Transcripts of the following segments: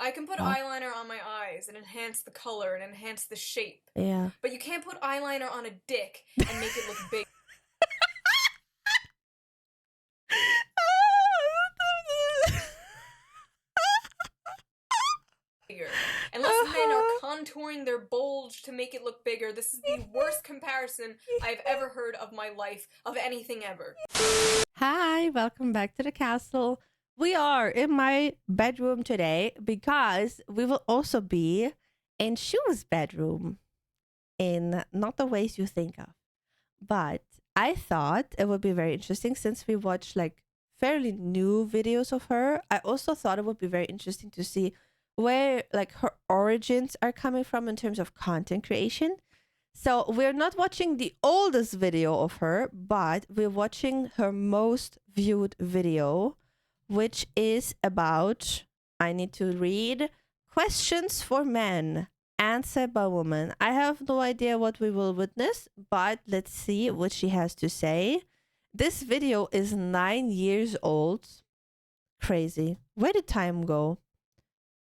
I can put eyeliner on my eyes and enhance the color and enhance the shape. Yeah. But you can't put eyeliner on a dick and make it look big. Unless men are contouring their bulge to make it look bigger, this is the worst comparison I've ever heard of my life, of anything ever. Hi, welcome back to the castle. We are in my bedroom today because we will also be in Shoe's bedroom in not the ways you think of. But I thought it would be very interesting since we watched like fairly new videos of her. I also thought it would be very interesting to see where like her origins are coming from in terms of content creation. So we're not watching the oldest video of her, but we're watching her most viewed video, which is about, I need to read, questions for men answered by women. I have no idea what we will witness, but let's see what she has to say. This video is 9 years old. Crazy. Where did time go?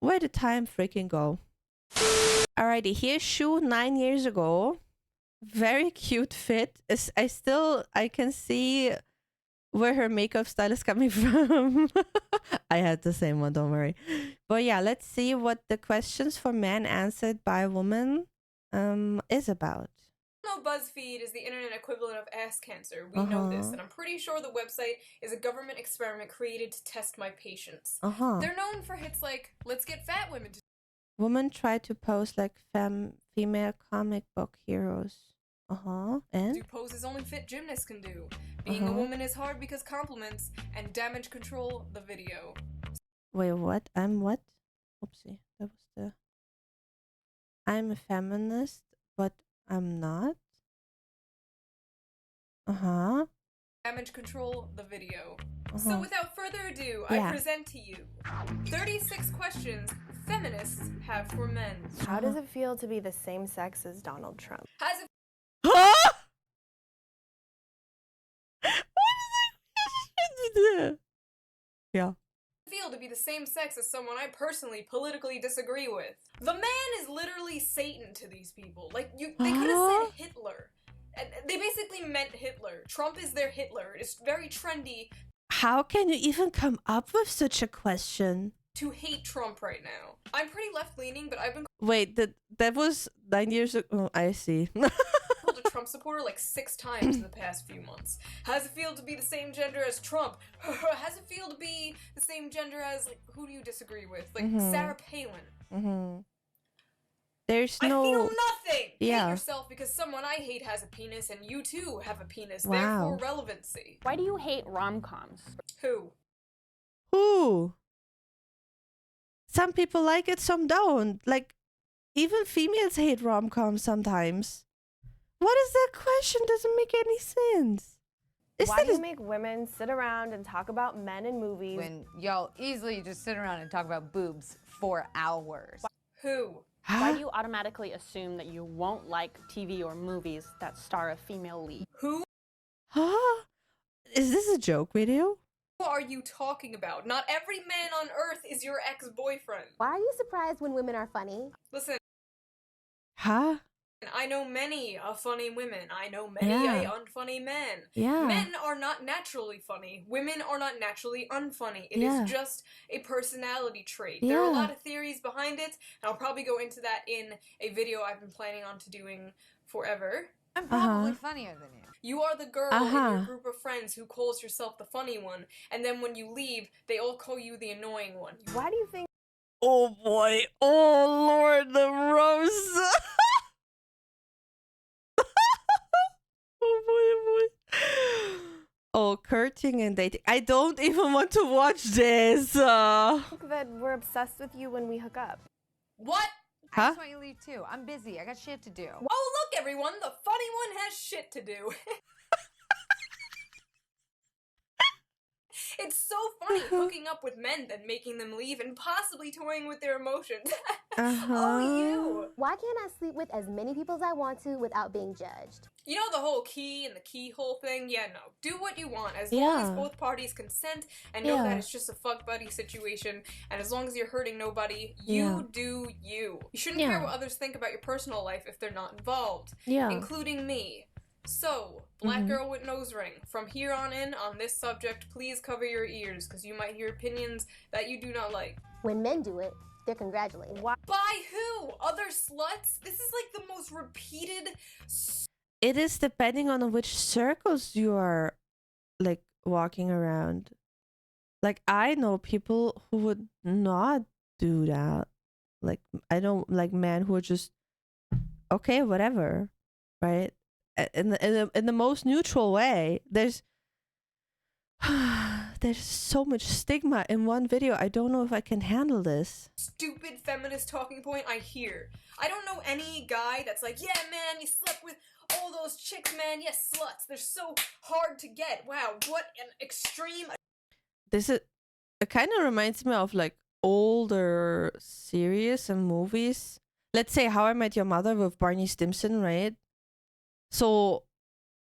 Where did time freaking go? Alrighty, here's Shoe 9 years ago. Very cute fit. I can see where her makeup style is coming from. I had the same one, don't worry. But yeah, let's see what the questions for men answered by women is about. No, BuzzFeed is the internet equivalent of ass cancer. We know this, and I'm pretty sure the website is a government experiment created to test my patience. They're known for hits like, let's get fat women to... Women try to pose like female comic book heroes. And? Do poses only fit gymnasts can do. Being a woman is hard because compliments and damage control the video. Wait, what? I'm what? Oopsie. That was the... I'm a feminist, but I'm not. Damage control the video. So without further ado, I present to you 36 questions feminists have for men. How does it feel to be the same sex as Donald Trump? Has it Huh? What is that? Yeah. feel to be the same sex as someone I personally politically disagree with? The man is literally Satan to these people. Like, they could have said Hitler. And they basically meant Hitler. Trump is their Hitler. It's very trendy. How can you even come up with such a question? To hate Trump right now. I'm pretty left-leaning, but I've been Wait, that was 9 years ago. Oh, I see. called a Trump supporter like 6 times in the past few months. How does it feel to be the same gender as Trump? How does it feel to be the same gender as, like, who do you disagree with? Like, Sarah Palin. There's no... I feel nothing! Yeah. Hate yourself because someone I hate has a penis and you too have a penis. Wow. Therefore relevancy. Why do you hate rom-coms? Who? Who? Some people like it, some don't. Like, even females hate rom-coms sometimes. What is that question? Doesn't make any sense. Why do you make women sit around and talk about men in movies when y'all easily just sit around and talk about boobs for hours? Who? Why do you automatically assume that you won't like TV or movies that star a female lead? Who? Huh? Is this a joke video? Who are you talking about? Not every man on earth is your ex-boyfriend. Why are you surprised when women are funny? Listen, Huh? I know many funny women. I know many unfunny men. Yeah. Men are not naturally funny. Women are not naturally unfunny. It is just a personality trait. There are a lot of theories behind it, and I'll probably go into that in a video I've been planning on doing forever. I'm probably funnier than you. You are the girl in your group of friends who calls yourself the funny one, and then when you leave, they all call you the annoying one. Why do you think Oh boy. Oh Lord, the roast. Oh boy, oh boy. Oh, courting and dating. I don't even want to watch this. that we're obsessed with you when we hook up? What? I just want you to leave too. I'm busy. I got shit to do. Oh, look, everyone! The funny one has shit to do. It's so funny hooking up with men then making them leave and possibly toying with their emotions. Oh, you! Why can't I sleep with as many people as I want to without being judged? You know the whole key and the keyhole thing? Yeah, no. Do what you want as long as both parties consent and know that it's just a fuck buddy situation, and as long as you're hurting nobody, you do you. You shouldn't care what others think about your personal life if they're not involved, including me. So, black girl with nose ring, from here on in on this subject, please cover your ears because you might hear opinions that you do not like. When men do it, they're congratulated. By who? Other sluts? This is like the most repeated. It is depending on which circles you are like walking around. Like I know people who would not do that. Like I don't like men who are just okay, whatever, right? In the most neutral way. There's so much stigma in one video. I don't know if I can handle this. Stupid feminist talking point I hear. I don't know any guy that's like, yeah, man, you slept with all those chicks, man. Yes, sluts. They're so hard to get. Wow, what an extreme. It kind of reminds me of like older series and movies. Let's say How I Met Your Mother with Barney Stinson, right? So,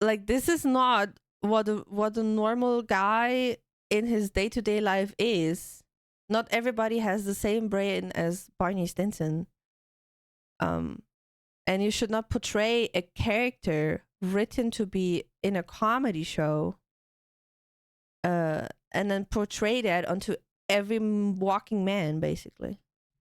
like, this is not what a normal guy in his day-to-day life is. Not everybody has the same brain as Barney Stinson. And you should not portray a character written to be in a comedy show and then portray that onto every walking man, basically.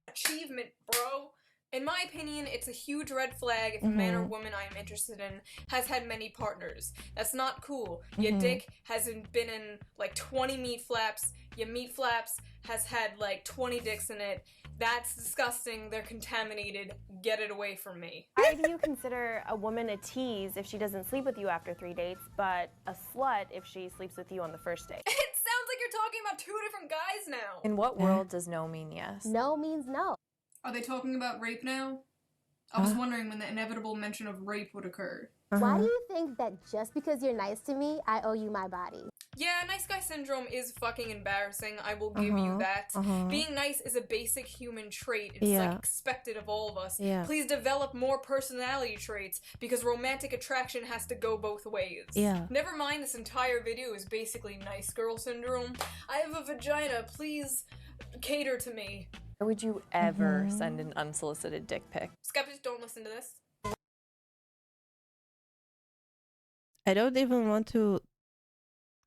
Achievement, bro. In my opinion, it's a huge red flag if a man or woman I am interested in has had many partners. That's not cool. Your dick hasn't been in like 20 meat flaps. Your meat flaps has had like 20 dicks in it. That's disgusting. They're contaminated. Get it away from me. Why do you consider a woman a tease if she doesn't sleep with you after 3 dates, but a slut if she sleeps with you on the first date? It sounds like you're talking about two different guys now. In what world does no mean yes? No means no. Are they talking about rape now? I was wondering when the inevitable mention of rape would occur. Why do you think that just because you're nice to me, I owe you my body? Yeah, nice guy syndrome is fucking embarrassing. I will give you that. Being nice is a basic human trait. It's like expected of all of us. Please develop more personality traits because romantic attraction has to go both ways. Never mind, this entire video is basically nice girl syndrome. I have a vagina. Please cater to me. Why would you ever send an unsolicited dick pic? Skeptics, don't listen to this. I don't even want to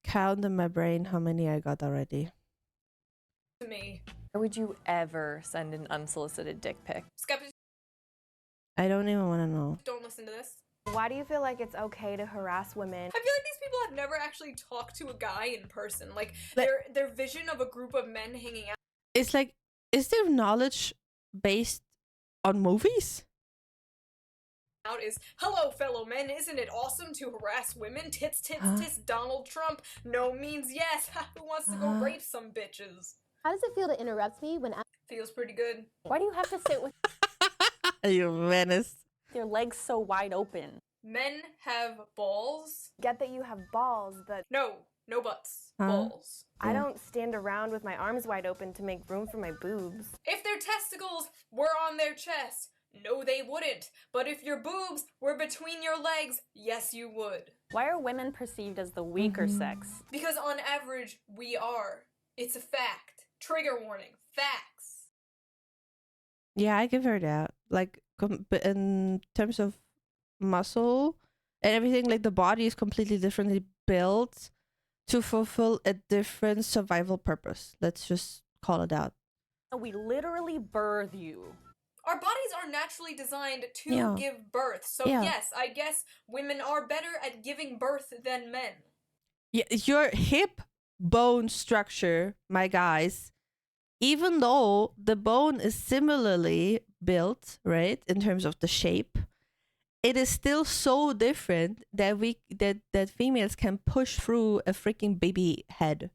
count in my brain how many I got already. To me. Why would you ever send an unsolicited dick pic? Skeptics, I don't even want to know. don't listen to this. Why do you feel like it's okay to harass women? I feel like these people have never actually talked to a guy in person. Like, their vision of a group of men hanging out. It's like, is their knowledge based on movies? Is, hello fellow men, isn't it awesome to harass women? Tits, tits, tits, Donald Trump. No means yes. Who wants to go rape some bitches? How does it feel to interrupt me when I... Feels pretty good. Why do you have to sit with You menace. your legs so wide open? Men have balls. Get that you have balls, but No butts. Balls. I don't stand around with my arms wide open to make room for my boobs. If their testicles were on their chest, no they wouldn't. But if your boobs were between your legs, yes you would. Why are women perceived as the weaker sex? Because on average, we are. It's a fact. Trigger warning. Facts. Yeah, I give her that. Like, but in terms of muscle and everything, like the body is completely differently built to fulfill a different survival purpose. Let's just call it out. We literally birth you. Our bodies are naturally designed to give birth. So yes, I guess women are better at giving birth than men. Yeah, your hip bone structure, my guys, even though the bone is similarly built, right, in terms of the shape, it is still so different that that females can push through a freaking baby head.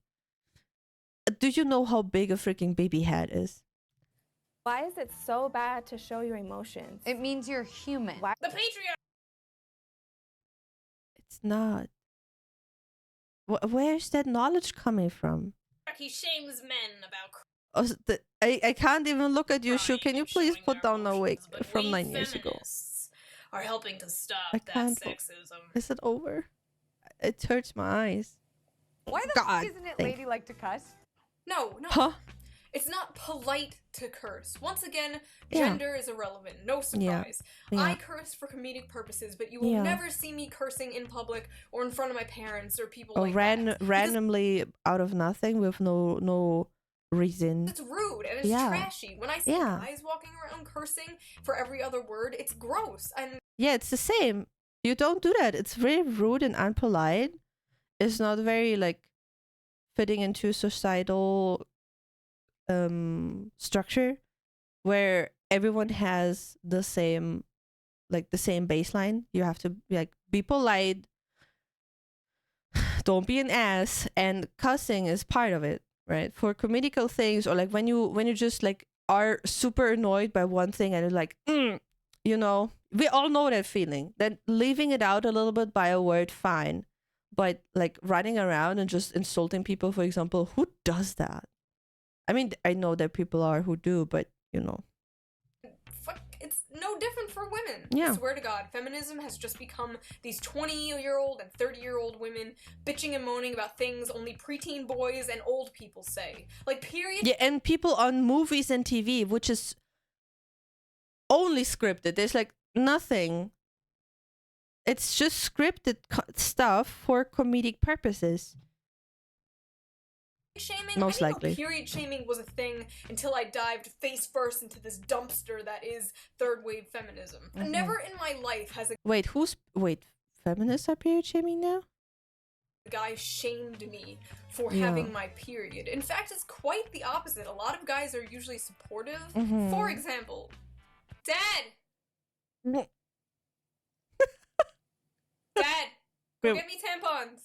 Do you know how big a freaking baby head is? Why is it so bad to show your emotions? It means you're human. Why? The patriarchy. It's not. Where's that knowledge coming from? he shames men about I can't even look at you, Shoe. crying Can you and please showing put their down a wig emotions, but from we 9 years ago? feminists are helping to stop I that can't look. sexism. Is it over? It hurts my eyes. Why the God, fuck isn't it thank- ladylike to cuss? No. Huh? It's not polite to curse. Once again, Yeah. gender is irrelevant. No surprise. Yeah. I curse for comedic purposes, but you will Yeah. never see me cursing in public or in front of my parents or people Or like that. Because randomly out of nothing with no reason. it's rude and it's Yeah. trashy. When I see Yeah. guys walking around cursing for every other word, it's gross. And Yeah, it's the same. You don't do that. It's very rude and unpolite. It's not very like fitting into societal structure where everyone has the same baseline. You have to like be polite, don't be an ass, and cussing is part of it, right? For comedical things, or like when you just like are super annoyed by one thing and you're like, you know, we all know that feeling. Then leaving it out a little bit by a word, fine. But like running around and just insulting people, for example, who does that? I mean, I know that people are who do, but you know. fuck, it's no different for women. Yeah. I swear to God, feminism has just become these 20-year-old and 30-year-old women bitching and moaning about things only preteen boys and old people say. Like, period. Yeah, and people on movies and TV, which is only scripted. There's like nothing. It's just scripted stuff for comedic purposes. Shaming? Most I didn't likely. know period shaming was a thing until I dived face first into this dumpster that is third wave feminism. Mm-hmm. Never in my life has a Wait, feminists are period shaming now? guy shamed me for Yeah. having my period. In fact, it's quite the opposite. A lot of guys are usually supportive. Mhm. For example, Dad! Mm. Dad! Go Wait. get me tampons!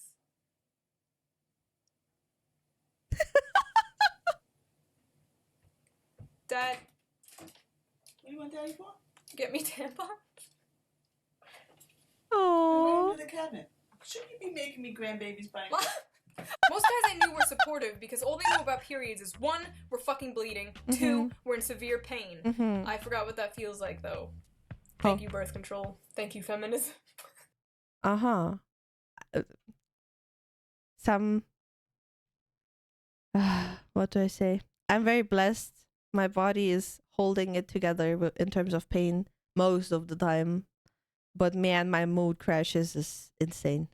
Dad, What do you want daddy for? get me tampons? Right Oh. under the cabinet. Shouldn't you be making me grandbabies by now? Most guys I knew were supportive because all they know about periods is 1, we're fucking bleeding, 2, we're in severe pain. Mm-hmm. I forgot what that feels like though. Thank Oh. you, birth control. Thank you, feminism. Uh-huh. Some what do I say? I'm very blessed. My body is holding it together in terms of pain most of the time. But man, my mood crashes is insane.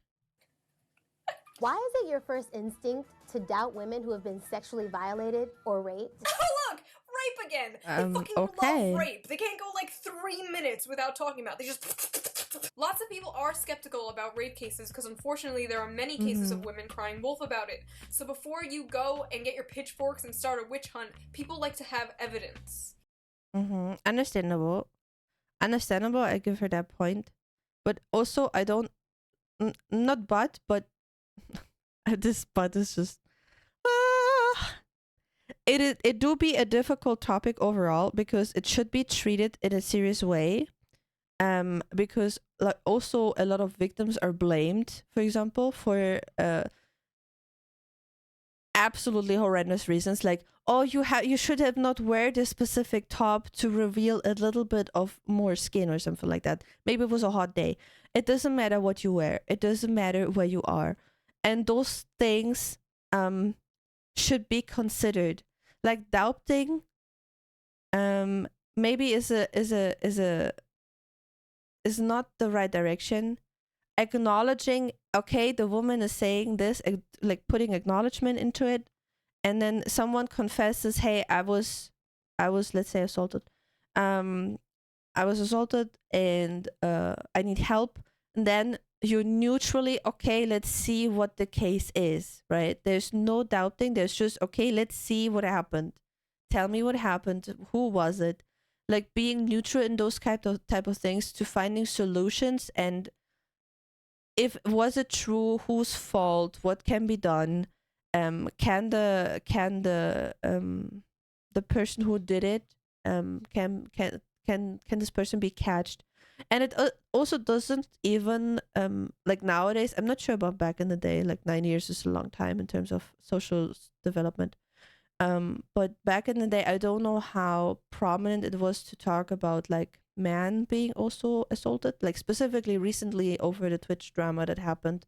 Why is it your first instinct to doubt women who have been sexually violated or raped? Oh look! Rape again! They fucking okay. love rape. They can't go like 3 minutes without talking about it. They just... Lots of people are skeptical about rape cases because unfortunately there are many cases of women crying wolf about it. So before you go and get your pitchforks and start a witch hunt, people like to have evidence. Mm-hmm. Understandable. I give her that point. But also, I don't... not but this but is just... It do be a difficult topic overall because it should be treated in a serious way. Because like also a lot of victims are blamed, for example, for absolutely horrendous reasons, like, oh, you should have not wear this specific top to reveal a little bit of more skin or something like that. Maybe it was a hot day. It doesn't matter what you wear. It doesn't matter where you are, and those things should be considered. Like doubting, maybe is not the right direction. Acknowledging, okay, the woman is saying this, like putting acknowledgement into it, and then someone confesses, hey, I was let's say assaulted. I was assaulted and I need help. And then you neutrally, okay, let's see what the case is, right? There's no doubting. There's just, okay, let's see what happened. Tell me what happened. Who was it? Like being neutral in those type of things to finding solutions, and if was it true, whose fault, what can be done, can the person who did it can this person be catched, And it also doesn't even like nowadays. I'm not sure about back in the day. Like 9 years is a long time in terms of social development. But back in the day, I don't know how prominent it was to talk about like man being also assaulted. Like specifically recently over the Twitch drama that happened.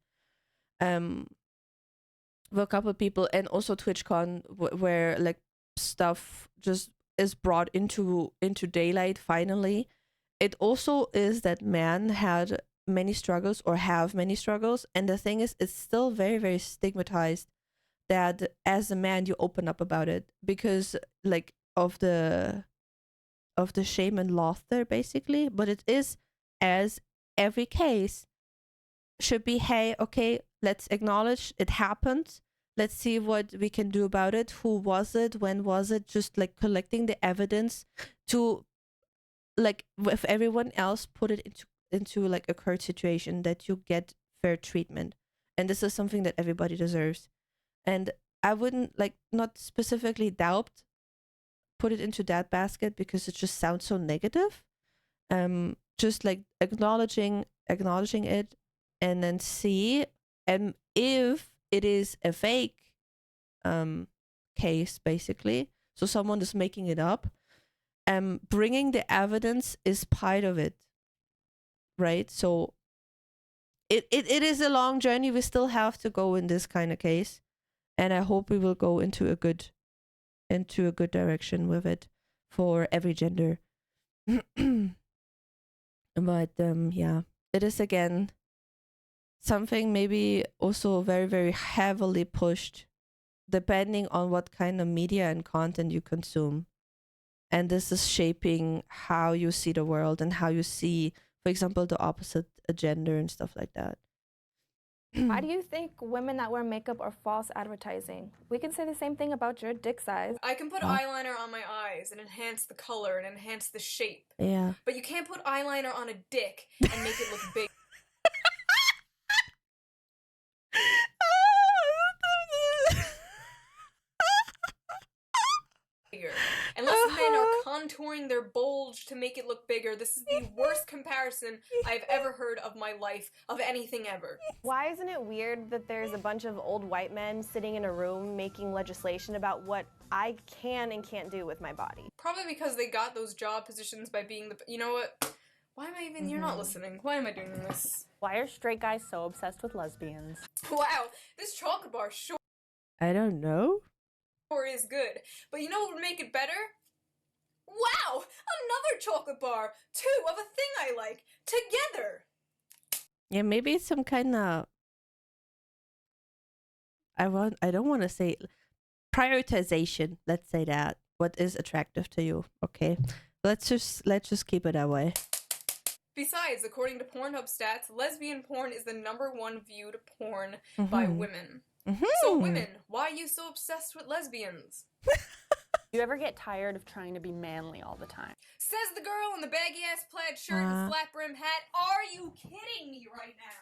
With a couple of people, and also TwitchCon, where like stuff just is brought into daylight finally. It also is that men had many struggles or have many struggles, and the thing is, it's still very, very stigmatized that as a man you open up about it because like of the shame and loss there basically. But it is, as every case should be, hey, okay, let's acknowledge it happened. Let's see what we can do about it. Who was it? When was it? Just like collecting the evidence to, like, with everyone else, put it into like a current situation that you get fair treatment. And this is something that everybody deserves. And I wouldn't like not specifically put it into that basket because it just sounds so negative. Just like acknowledging it, and then see, and if it is a fake case basically, so someone is making it up, bringing the evidence is part of it, right? So it is a long journey. We still have to go in this kind of case, and I hope we will go into a good direction with it for every gender. But yeah, it is again something maybe also very, very heavily pushed depending on what kind of media and content you consume. And this is shaping how you see the world and how you see, for example, the opposite gender and stuff like that. Why do you think women that wear makeup are false advertising? We can say the same thing about your dick size. I can put eyeliner on my eyes and enhance the color and enhance the shape. Yeah. But you can't put eyeliner on a dick and make it look big. Unless men are contouring their bulge to make it look bigger, this is the worst comparison I've ever heard of my life, of anything ever. Why isn't it weird that there's a bunch of old white men sitting in a room making legislation about what I can and can't do with my body? Probably because they got those job positions by being the... You know what? Why am I even... You're not listening. Why am I doing this? Why are straight guys so obsessed with lesbians? Wow, this chocolate bar sure I don't know. is good. But you know what would make it better? Wow! Another chocolate bar! Two of a thing I like! Together! Yeah, maybe it's some kind of... I don't want to say prioritization. Let's say that. What is attractive to you? Okay, let's just keep it that way. Besides, according to Pornhub stats, lesbian porn is the #1 viewed porn by women. So women, why are you so obsessed with lesbians? You ever get tired of trying to be manly all the time? Says the girl in the baggy-ass plaid shirt and flat-brim hat. Are you kidding me right now?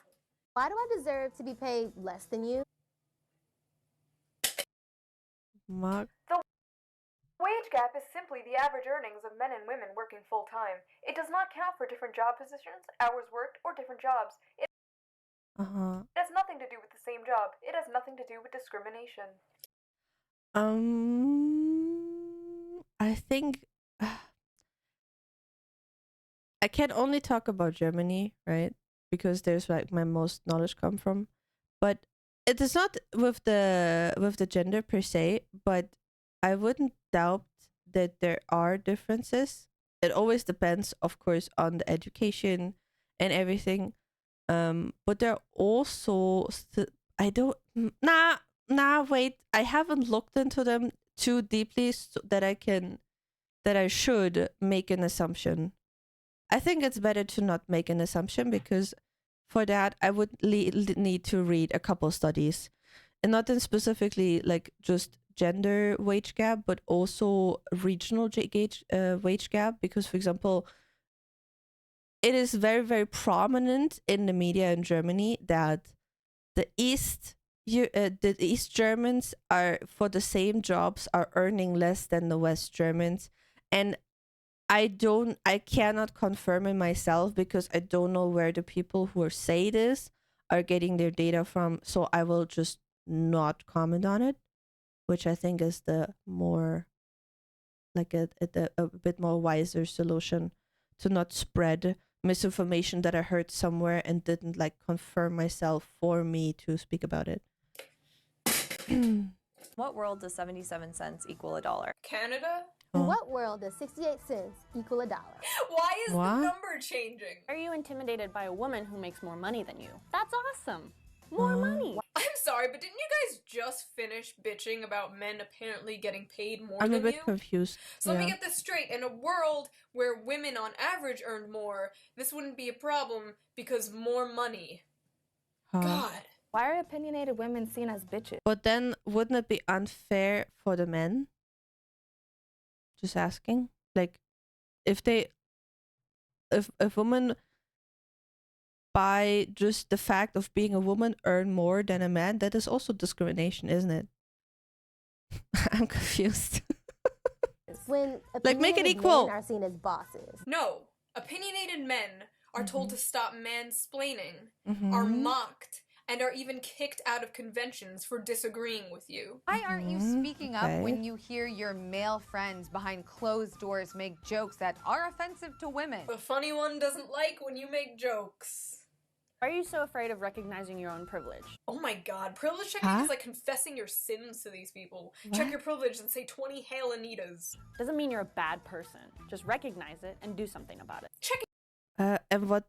Why do I deserve to be paid less than you? Mark. The wage gap is simply the average earnings of men and women working full-time. It does not count for different job positions, hours worked, or different jobs. It has nothing to do with the same job. It has nothing to do with discrimination. I think I can only talk about Germany, right? Because there's like my most knowledge come from. But it is not with the gender per se, but I wouldn't doubt that there are differences. It always depends, of course, on the education and everything. But there are also I don't wait, I haven't looked into them too deeply so that I should make an assumption. I think it's better to not make an assumption because for that I would need to read a couple studies, and not in specifically like just gender wage gap, but also regional wage gap. Because, for example, it is very, very prominent in the media in Germany that the East Germans are, for the same jobs, are earning less than the West Germans. And I cannot confirm it myself because I don't know where the people who say this are getting their data from. So I will just not comment on it, which I think is the more like a bit more wiser solution, to not spread misinformation that I heard somewhere and didn't like confirm myself for me to speak about it. What world does 77 cents equal $1? Canada? In what world does 68 cents equal $1? Why is What? the number changing? Are you intimidated by a woman who makes more money than you? That's awesome. More money. I'm sorry, but didn't you guys just finish bitching about men apparently getting paid more I'm a than bit you? confused. So let me Yeah. get this straight. In a world where women on average earned more, this wouldn't be a problem because more money. Huh. God. Why are opinionated women seen as bitches? But then wouldn't it be unfair for the men? Just asking. Like if women by just the fact of being a woman earn more than a man, that is also discrimination, isn't it? I'm confused. When Like, make it opinionated equal. men are seen as bosses. No. Opinionated men are told to stop mansplaining, Mhm. are mocked, and are even kicked out of conventions for disagreeing with you. Why aren't you Mhm, speaking up okay. when you hear your male friends behind closed doors make jokes that are offensive to women? The funny one doesn't like when you make jokes. Why are you so afraid of recognizing your own privilege? Oh my god, privilege checking Huh? is like confessing your sins to these people. Check What? your privilege and say 20 Hail Anitas. Doesn't mean you're a bad person. Just recognize it and do something about it. Checking And what?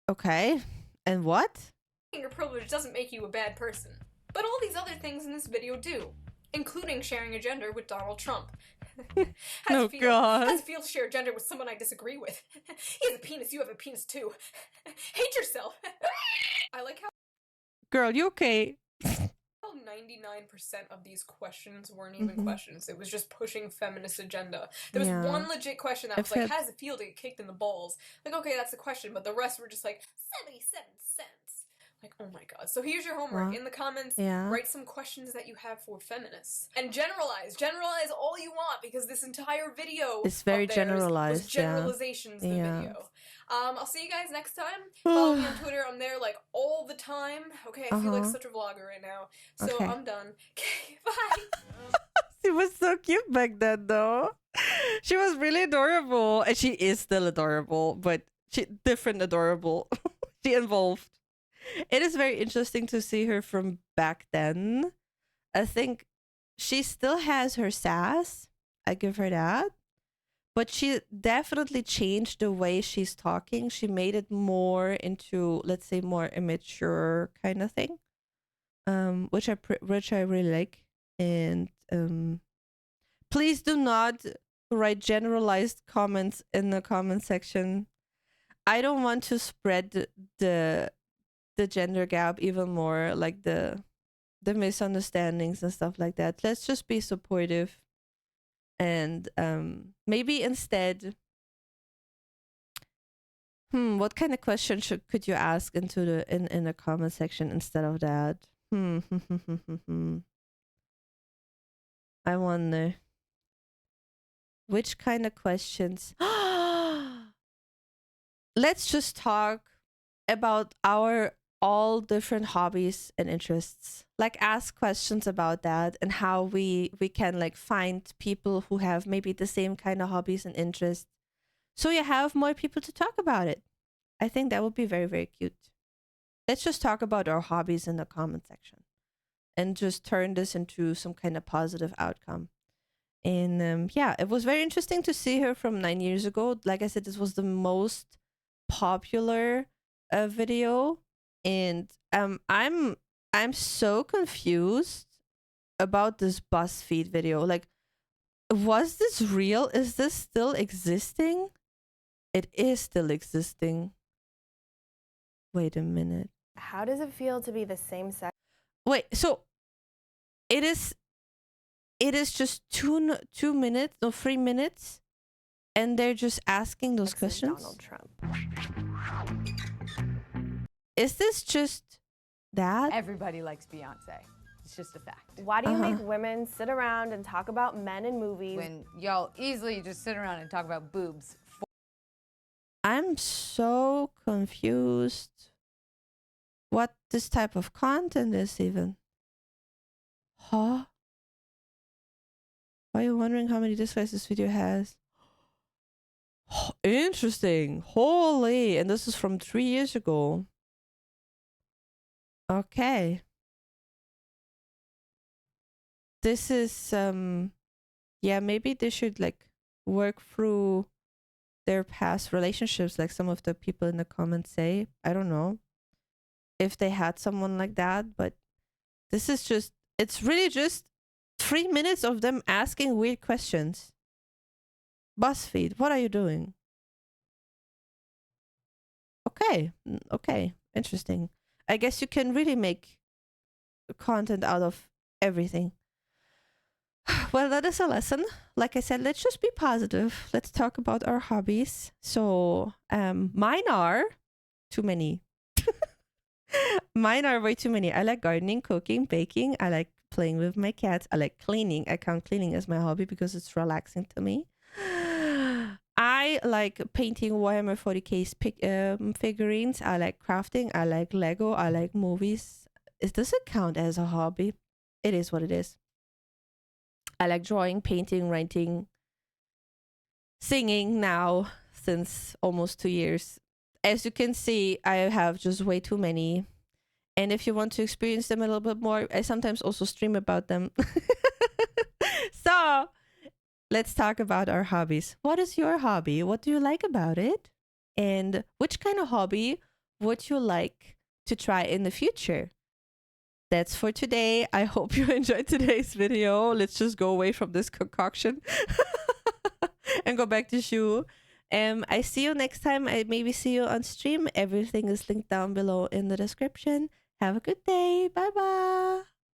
Okay. And what? your privilege doesn't make you a bad person. But all these other things in this video do, including sharing a gender with Donald Trump. How's Oh, it feel? God. How's it feel to share a gender with someone I disagree with? He has a penis, you have a penis too. Hate yourself. I like how Girl, you okay? 99% of these questions weren't even Mhm. questions. It was just pushing feminist agenda. There was Yeah. one legit question that I was like, felt- how does it feel to get kicked in the balls? Like, okay, that's the question, but the rest were just like, 77 cents. Like, oh my god. So here's your homework. What? In the comments, Yeah. write some questions that you have for feminists. And generalize. Generalize all you want, because this entire video It's very of theirs generalized, was yeah. generalizations, the Yeah. video. I'll see you guys next time. Follow me on Twitter. I'm there like all the time. Okay, I feel like Uh-huh. such a vlogger right now. So Okay. I'm done. Okay, bye. She was so cute back then, though. She was really adorable, and she is still adorable, but she different adorable. She evolved. It is very interesting to see her from back then. I think she still has her sass. I give her that. But she definitely changed the way she's talking. She made it more into, let's say, more immature kind of thing, which I really like. And please do not write generalized comments in the comment section. I don't want to spread the gender gap even more, like the misunderstandings and stuff like that. Let's just be supportive. And maybe instead, what kind of question could you ask into in the comment section instead of that? I wonder which kind of questions. Let's just talk about our all different hobbies and interests. Like, ask questions about that and how we can like find people who have maybe the same kind of hobbies and interests, so you have more people to talk about it. I think that would be very, very cute. Let's just talk about our hobbies in the comment section and just turn this into some kind of positive outcome. And yeah, it was very interesting to see her from 9 years ago. Like I said, this was the most popular video. And I'm so confused about this BuzzFeed video. Like, was this real? Is this still existing? It is still existing. Wait a minute. How does it feel to be the same sex? Wait, so it is just 2 minutes, no, 3 minutes, and they're just asking those as questions? Donald Trump. Is this just that? Everybody likes Beyonce. It's just a fact. Why do you make women sit around and talk about men in movies? When y'all easily just sit around and talk about boobs. I'm so confused what this type of content is even. Huh? Are you wondering how many dislikes this video has? Interesting. Holy. And this is from 3 years ago. Okay. This is, yeah, maybe they should like work through their past relationships, like some of the people in the comments say. I don't know if they had someone like that, but this is just, it's really just 3 minutes of them asking weird questions. BuzzFeed, what are you doing? Okay, okay, interesting. I guess you can really make content out of everything. Well, that is a lesson. Like I said, let's just be positive. Let's talk about our hobbies. So, mine are too many. Mine are way too many. I like gardening, cooking, baking. I like playing with my cats. I like cleaning. I count cleaning as my hobby because it's relaxing to me. I like painting Warhammer 40k figurines. I like crafting. I like Lego. I like movies. Does it count as a hobby? It is what it is. I like drawing, painting, writing, singing now since almost 2 years. As you can see, I have just way too many. And if you want to experience them a little bit more, I sometimes also stream about them. So let's talk about our hobbies. What is your hobby? What do you like about it? And which kind of hobby would you like to try in the future? That's for today. I hope you enjoyed today's video. Let's just go away from this concoction and go back to Shoe. I see you next time. I maybe see you on stream. Everything is linked down below in the description. Have a good day. Bye bye.